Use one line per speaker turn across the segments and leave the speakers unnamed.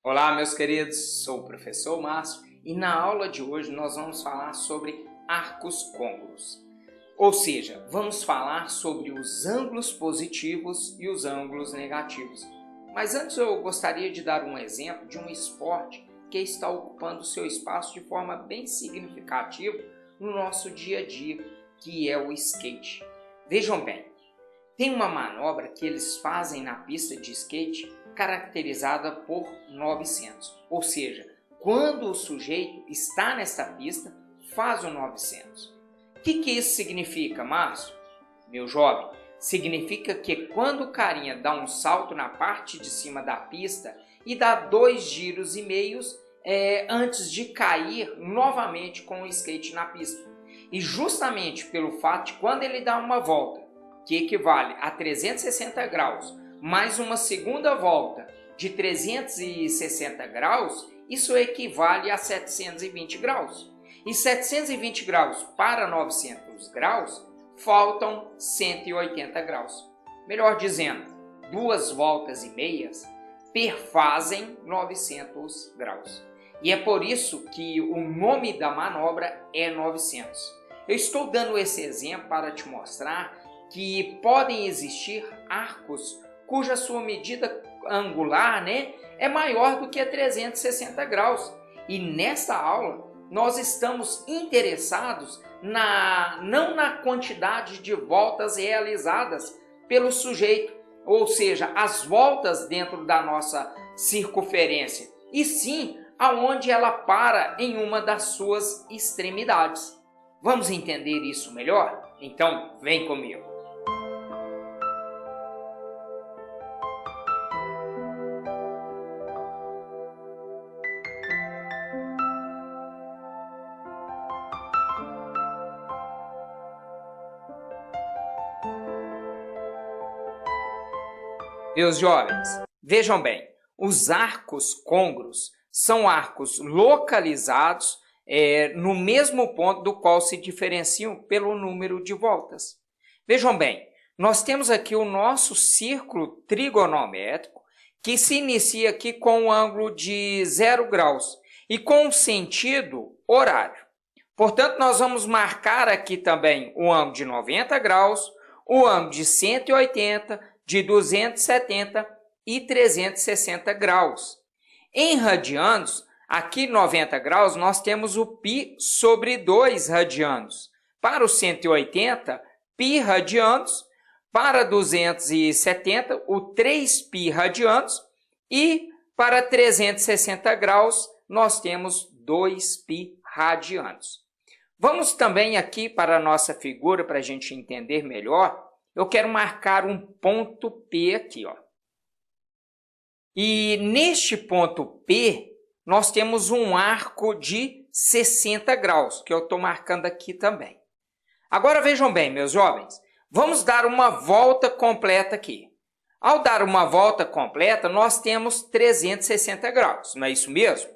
Olá, meus queridos, sou o professor Márcio e na aula de hoje nós vamos falar sobre arcos côncavos. Ou seja, vamos falar sobre os ângulos positivos e os ângulos negativos. Mas antes eu gostaria de dar um exemplo de um esporte que está ocupando seu espaço de forma bem significativa no nosso dia a dia, que é o skate. Vejam bem, tem uma manobra que eles fazem na pista de skate caracterizada por 900, ou seja, quando o sujeito está nesta pista, faz o 900. O que isso significa, Márcio? Meu jovem, significa que quando o carinha dá um salto na parte de cima da pista e dá 2 giros e meios antes de cair novamente com o skate na pista. E justamente pelo fato de quando ele dá uma volta, que equivale a 360 graus, mais uma segunda volta de 360 graus, isso equivale a 720 graus. E 720 graus para 900 graus, faltam 180 graus. Melhor dizendo, 2 voltas e meias perfazem 900 graus. E é por isso que o nome da manobra é 900. Eu estou dando esse exemplo para te mostrar que podem existir arcos cuja sua medida angular é maior do que 360 graus. E nesta aula nós estamos interessados não na quantidade de voltas realizadas pelo sujeito, ou seja, as voltas dentro da nossa circunferência, e sim aonde ela para em uma das suas extremidades. Vamos entender isso melhor? Então, vem comigo. Meus jovens, vejam bem, os arcos côncavos são arcos localizados no mesmo ponto do qual se diferenciam pelo número de voltas. Vejam bem, nós temos aqui o nosso círculo trigonométrico que se inicia aqui com um ângulo de 0 graus e com um sentido horário. Portanto, nós vamos marcar aqui também o ângulo de 90 graus, o ângulo de 180, de 270 e 360 graus. Em radianos, aqui 90 graus, nós temos o π sobre 2 radianos. Para os 180, π radianos. Para 270, o 3π radianos. E para 360 graus, nós temos 2π radianos. Vamos também aqui para a nossa figura, para a gente entender melhor. Eu quero marcar um ponto P aqui, ó. E neste ponto P, nós temos um arco de 60 graus, que eu estou marcando aqui também. Agora vejam bem, meus jovens, vamos dar uma volta completa aqui. Ao dar uma volta completa, nós temos 360 graus, não é isso mesmo?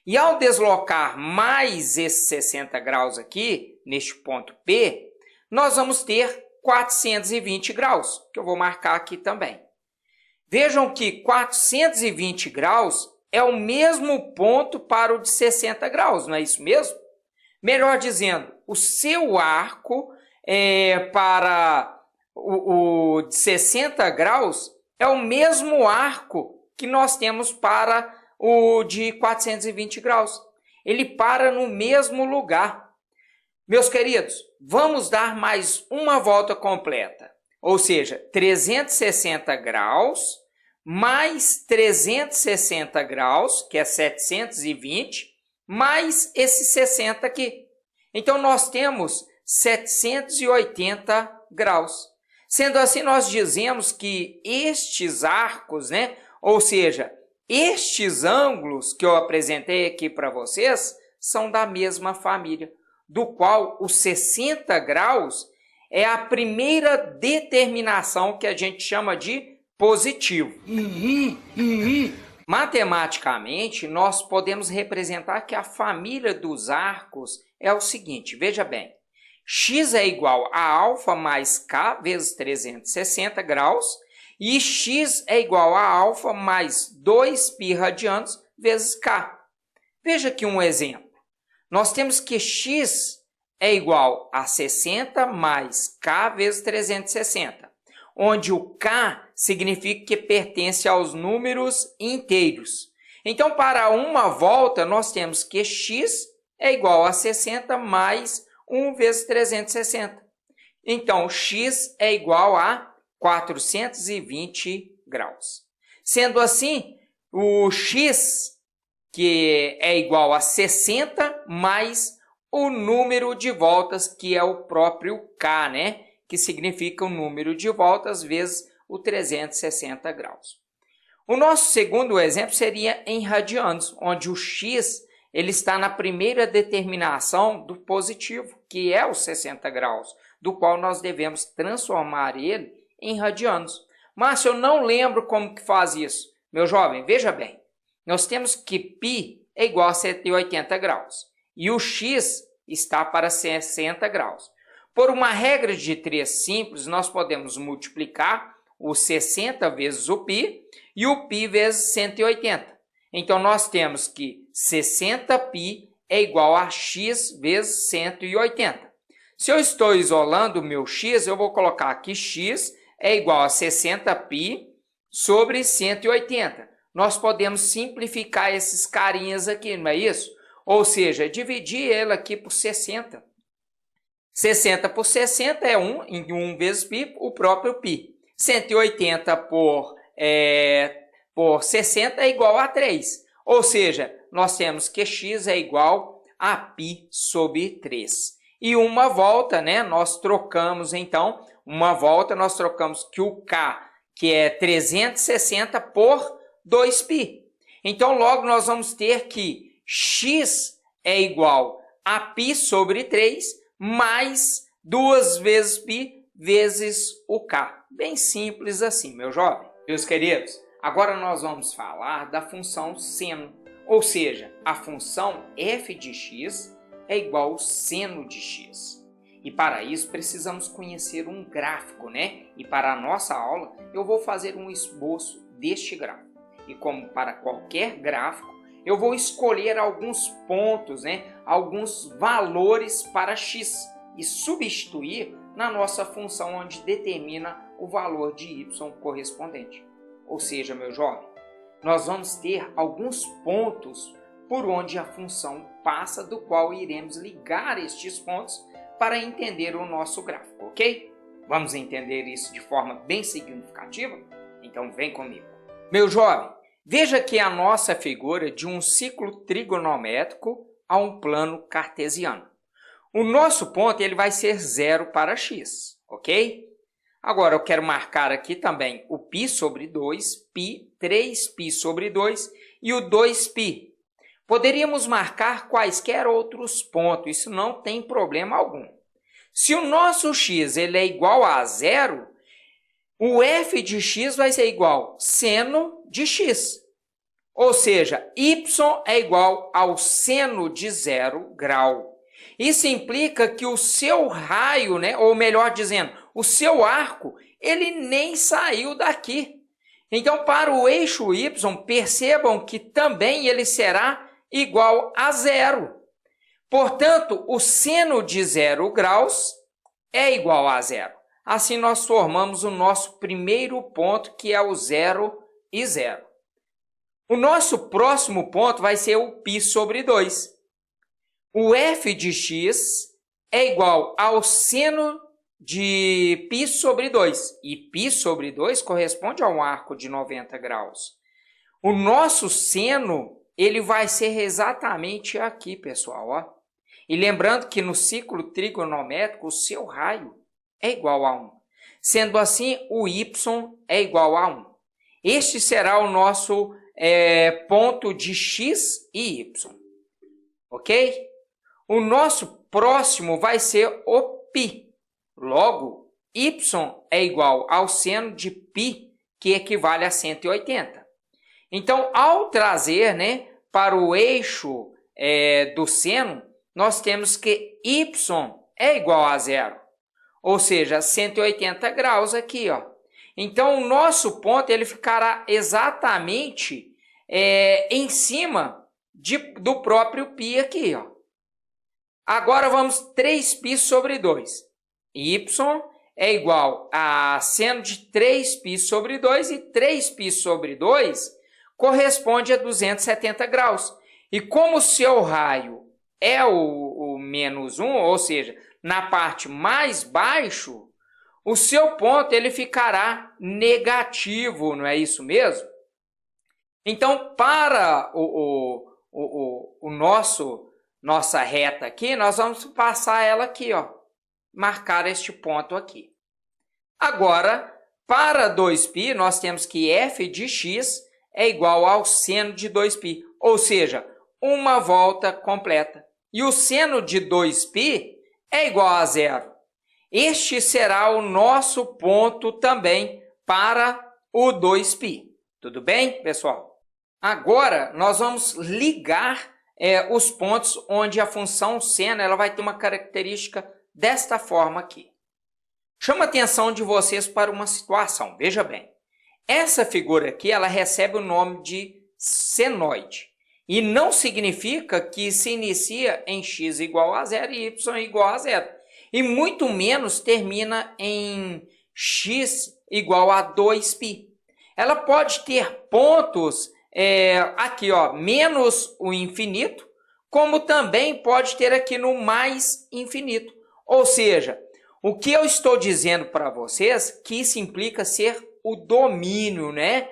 E ao deslocar mais esses 60 graus aqui, neste ponto P, nós vamos ter 420 graus, que eu vou marcar aqui também. Vejam que 420 graus é o mesmo ponto para o de 60 graus, não é isso mesmo? Melhor dizendo, o seu arco para o de 60 graus é o mesmo arco que nós temos para o de 420 graus. Ele para no mesmo lugar. Meus queridos, vamos dar mais uma volta completa, ou seja, 360 graus, mais 360 graus, que é 720, mais esse 60 aqui. Então, nós temos 780 graus. Sendo assim, nós dizemos que estes arcos, ou seja, estes ângulos que eu apresentei aqui para vocês, são da mesma família, do qual os 60 graus é a primeira determinação que a gente chama de positivo. Matematicamente, nós podemos representar que a família dos arcos é o seguinte, veja bem, x é igual a alfa mais k vezes 360 graus, E x é igual a alfa mais 2π radianos vezes k. Veja aqui um exemplo. Nós temos que x é igual a 60 mais k vezes 360, onde o k significa que pertence aos números inteiros. Então, para uma volta, nós temos que x é igual a 60 mais 1 vezes 360. Então, x é igual a 420 graus. Sendo assim, o x, que é igual a 60 mais o número de voltas, que é o próprio k, né? Que significa o número de voltas vezes o 360 graus. O nosso segundo exemplo seria em radianos, onde o x ele está na primeira determinação do positivo, que é os 60 graus, do qual nós devemos transformar ele em radianos. Márcio, eu não lembro como que faz isso. Meu jovem, veja bem, nós temos que π é igual a 180 graus e o x está para 60 graus. Por uma regra de 3 simples, nós podemos multiplicar o 60 vezes o π e o π vezes 180. Então, nós temos que 60π é igual a x vezes 180. Se eu estou isolando o meu x, eu vou colocar aqui x é igual a 60π sobre 180. Nós podemos simplificar esses carinhas aqui, não é isso? Ou seja, dividir ele aqui por 60. 60 por 60 é 1, em 1 vezes π, o próprio π. 180 por 60 é igual a 3. Ou seja, nós temos que x é igual a π sobre 3. E uma volta, né? Nós trocamos, então, nós trocamos que o k, que é 360 por 2π. Então, logo nós vamos ter que x é igual a π sobre 3 mais 2 vezes π vezes o k. Bem simples assim, meu jovem. Meus queridos, agora nós vamos falar da função seno, ou seja, a função f de x é igual ao seno de x. E para isso precisamos conhecer um gráfico, né? E para a nossa aula eu vou fazer um esboço deste gráfico. E como para qualquer gráfico, eu vou escolher alguns pontos, né? Alguns valores para x e substituir na nossa função onde determina o valor de y correspondente. Ou seja, meu jovem, nós vamos ter alguns pontos por onde a função passa, do qual iremos ligar estes pontos para entender o nosso gráfico, ok? Vamos entender isso de forma bem significativa? Então vem comigo. Meu jovem, veja que a nossa figura de um ciclo trigonométrico a um plano cartesiano. O nosso ponto ele vai ser 0 para x, ok? Agora eu quero marcar aqui também o π sobre 2, π, 3π sobre 2 e o 2π. Poderíamos marcar quaisquer outros pontos, isso não tem problema algum. Se o nosso x ele é igual a 0, o f de x vai ser igual a seno de x. Ou seja, y é igual ao seno de 0 grau. Isso implica que o seu raio, né, ou melhor dizendo, o seu arco, ele nem saiu daqui. Então, para o eixo y, percebam que também ele será igual a 0. Portanto, o seno de 0 graus é igual a 0. Assim, nós formamos o nosso primeiro ponto, que é o 0 e 0. O nosso próximo ponto vai ser o π sobre 2. O f de x é igual ao seno de π sobre 2. E π sobre 2 corresponde a um arco de 90 graus. O nosso seno ele vai ser exatamente aqui, pessoal. Ó. E lembrando que no ciclo trigonométrico, o seu raio é igual a 1. Sendo assim, o y é igual a 1. Este será o nosso ponto de x e y. Ok? O nosso próximo vai ser o π. Logo, y é igual ao seno de π, que equivale a 180. Então, ao trazer, né, para o eixo do seno, nós temos que y é igual a 0. Ou seja, 180 graus aqui. Ó. Então, o nosso ponto ele ficará exatamente em cima do próprio π aqui. Ó. Agora, vamos 3π sobre 2. Y é igual a seno de 3π sobre 2 e 3π sobre 2 corresponde a 270 graus. E como o seu raio é o menos 1, ou seja, na parte mais baixo, o seu ponto ele ficará negativo, não é isso mesmo? Então, para nossa reta aqui, nós vamos passar ela aqui, ó, marcar este ponto aqui. Agora, para 2π, nós temos que f de x é igual ao seno de 2π, ou seja, uma volta completa. E o seno de 2π é igual a zero. Este será o nosso ponto também para o 2π. Tudo bem, pessoal? Agora, nós vamos ligar os pontos onde a função seno ela vai ter uma característica desta forma aqui. Chama a atenção de vocês para uma situação. Veja bem, essa figura aqui ela recebe o nome de senoide. E não significa que se inicia em x igual a zero e y igual a zero. E muito menos termina em x igual a 2π. Ela pode ter pontos aqui, ó, menos o infinito, como também pode ter aqui no mais infinito. Ou seja, o que eu estou dizendo para vocês que isso implica ser o domínio, né?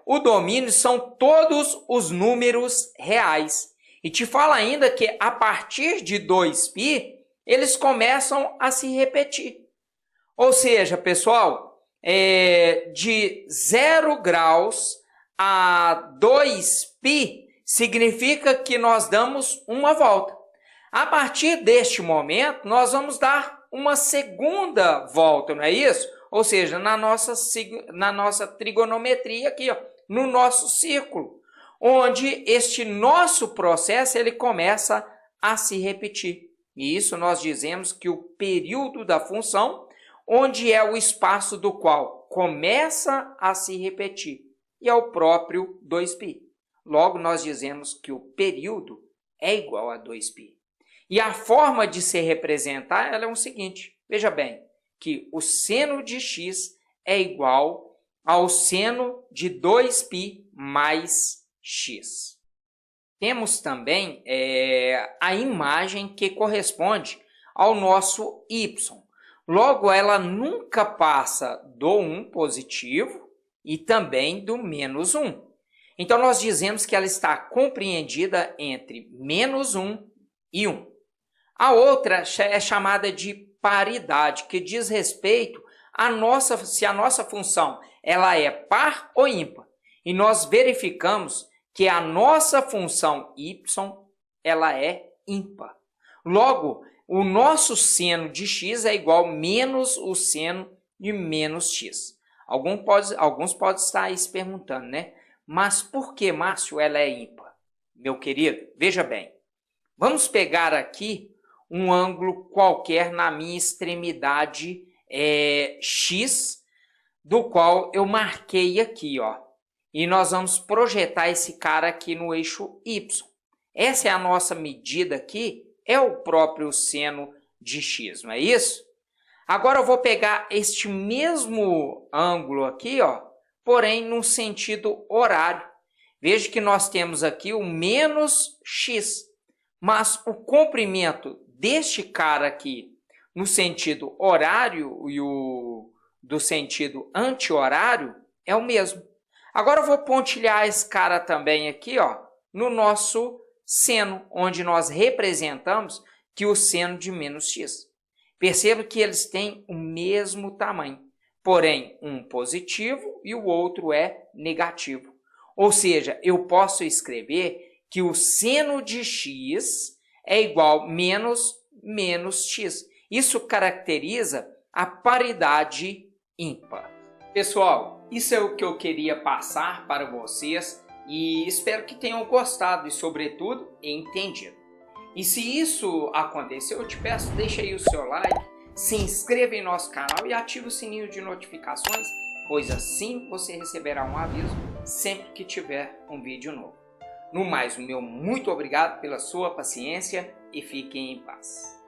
O domínio são todos os números reais. E te fala ainda que a partir de 2π, eles começam a se repetir. Ou seja, pessoal, de 0 graus a 2π significa que nós damos uma volta. A partir deste momento, nós vamos dar uma segunda volta, não é isso? Ou seja, na nossa trigonometria aqui, ó, no nosso círculo, onde este nosso processo ele começa a se repetir. E isso nós dizemos que o período da função, onde é o espaço do qual começa a se repetir, e é o próprio 2π. Logo, nós dizemos que o período é igual a 2π. E a forma de se representar ela é o seguinte, veja bem, que o seno de x é igual ao seno de 2π mais x. Temos também a imagem que corresponde ao nosso y. Logo, ela nunca passa do 1 positivo e também do menos 1. Então, nós dizemos que ela está compreendida entre menos 1 e 1. A outra é chamada de paridade, que diz respeito se a nossa função ela é par ou ímpar. E nós verificamos que a nossa função y ela é ímpar. Logo, o nosso seno de x é igual a menos o seno de menos x. Alguns podem estar aí se perguntando, né? Mas por que, Márcio, ela é ímpar? Meu querido, veja bem. Vamos pegar aqui um ângulo qualquer na minha extremidade x, do qual eu marquei aqui, ó. E nós vamos projetar esse cara aqui no eixo y. Essa é a nossa medida aqui, é o próprio seno de x, não é isso? Agora eu vou pegar este mesmo ângulo aqui, ó, porém no sentido horário. Veja que nós temos aqui o menos x, mas o comprimento deste cara aqui no sentido horário e o do sentido anti-horário é o mesmo. Agora eu vou pontilhar esse cara também aqui, ó, no nosso seno, onde nós representamos que o seno de menos x. Perceba que eles têm o mesmo tamanho, porém um positivo e o outro é negativo. Ou seja, eu posso escrever que o seno de x é igual a menos x. Isso caracteriza a paridade ímpar. Pessoal, isso é o que eu queria passar para vocês e espero que tenham gostado e, sobretudo, entendido. E se isso aconteceu, eu te peço, deixa aí o seu like, se inscreva em nosso canal e ative o sininho de notificações, pois assim você receberá um aviso sempre que tiver um vídeo novo. No mais, o meu muito obrigado pela sua paciência e fiquem em paz.